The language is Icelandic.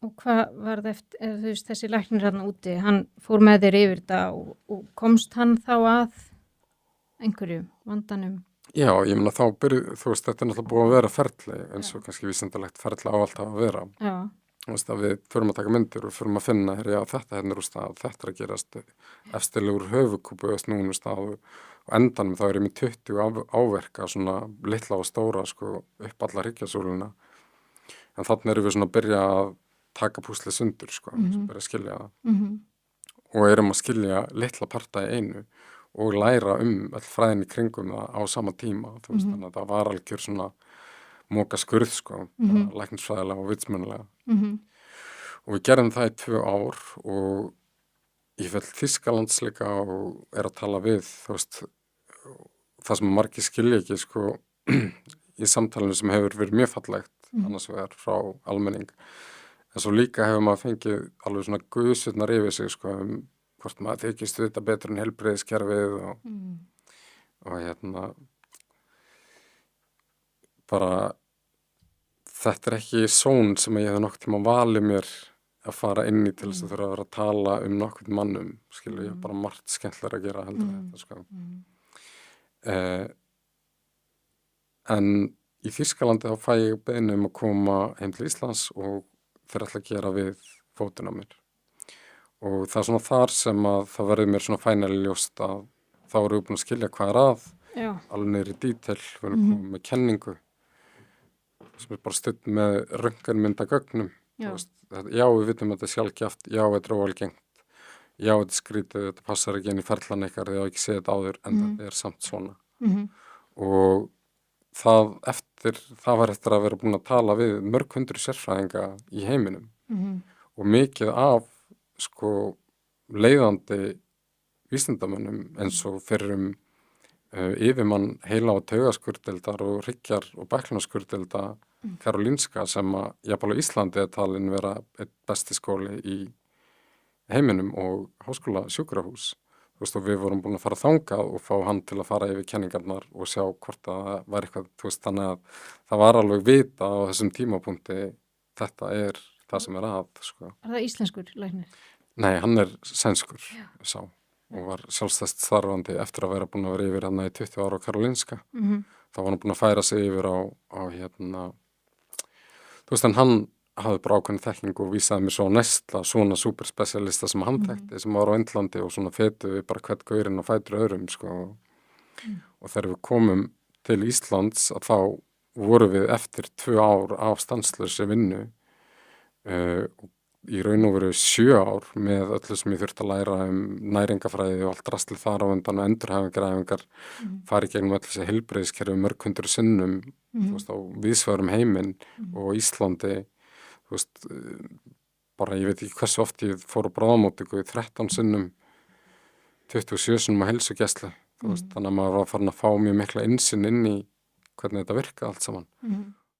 Og hvað var það eftir, eða þú veist, þessi læknir hann úti, hann fór með þér yfir þetta og komst hann þá að einhverju vandanum? Já, ég meina þá þú veist, þetta er náttúrulega búið að vera ferli eins og kannski vísindalegt ferli á alltaf að vera. Já. Þú veist að við förum að taka myndir og förum að finna, já, þetta úr stað, þetta er að gerast efstilegur höfukúpu og snúin úr stað og endanum þá er ég með 20 áverka, svona litla og stóra, sko, upp alla hryggjasúluna. En þannig erum við svona að byrja að taka púslið sundur, sko, byrja að skilja það. Og erum að skilja litla parta í einu og læra all fræðin í kringum það á sama tíma, þú veist, þannig að það var algjör svona móka skurð, sko, læknisfræðilega og vitsmunalega. Og við gerðum það í 2 ár og ég fell Þýskalands líka og er að tala við, þú veist, það sem margir skilja ekki, sko, í samtalinu sem hefur verið mjög fallegt, annars vegar frá almenning. En svo líka hefur maður fengið alveg svona gusurnar yfir sig, sko, hvort maður þykist vita betur en heilbrigðiskerfið og bara þetta er ekki són sem ég hef nokkuð tíma valið mér að fara inn í til þess að þurfa að vera að tala nokkuð mannum, skilur ég bara margt skemmtilega að gera heldur þetta, sko. En í Þýskalandi þá fæ ég beiðni að koma heim til Íslands og þeir ætla að gera við fótinn á mér. Og það er svona þar sem að það verður mér svona fænali ljóst að þá erum við búin að skilja hvað er að, alveg niður í dítel, við erum komið með kenningu sem er bara studd með röntgenmyndagögnum. Já, við vitum að þetta er sjaldgæft, já, þetta er óalgengt, já, þetta er skrítið, þetta passar ekki inn í ferlan ykkar, þið hafa ekki séð þetta áður, en þetta er samt svona. Og það var eftir að vera búin að tala við mörg hundruð sérfræðinga í heiminum og mikið af, sko, leiðandi vísindamönnum eins og fyrir yfirmann heila- og taugaskurðdeildar og hryggjar- og bæklunarskurddeilda Karolínska sem að jafnvel á Íslandi er talin vera einn besti skóli í heiminum og háskóla sjúkrahús. Þú veist, og við vorum búin að fara þangað og fá hann til að fara yfir kenningarnar og sjá hvort að það var eitthvað, þú veist, þannig að það var alveg vita á þessum tímapunkti þetta er það sem er að, sko. Er það íslenskur læknir? Nei, hann er sænskur, sá, og var sjálfstætt starfandi eftir að vera búin að vera yfir hann í 20 ára á Karolínska. Þá var hann búin að færa sig yfir á þú veist, en hann hafði bara ákveðna þekkingu og vísaði mér svo næsta svona superspecialista sem hann þekkti sem var á Indlandi og svona fetu við bara hvert gaurinn og fætur öðrum, sko. Og þegar við komum til Íslands að þá vorum við eftir 2 ár af stanslausi vinnu í raun og veru 7 ár með öllu sem ég þurfti að læra næringafræði og allt drastlið þar á undan og endurhæfingaræfingar, fari gegnum öllu þessi heilbrigðiskerfi mörg hundruð sinnum, þú veist, á víðsvegar heiminn og Íslandi, þú veist, bara ég veit ekki hversu oft ég fór á bráðamóttöku 13 sinnum, 27 sinnum á heilsugæslu, þú veist, þannig að maður var farin að fá mjög mikla innsýn inn í hvernig þetta virka allt saman.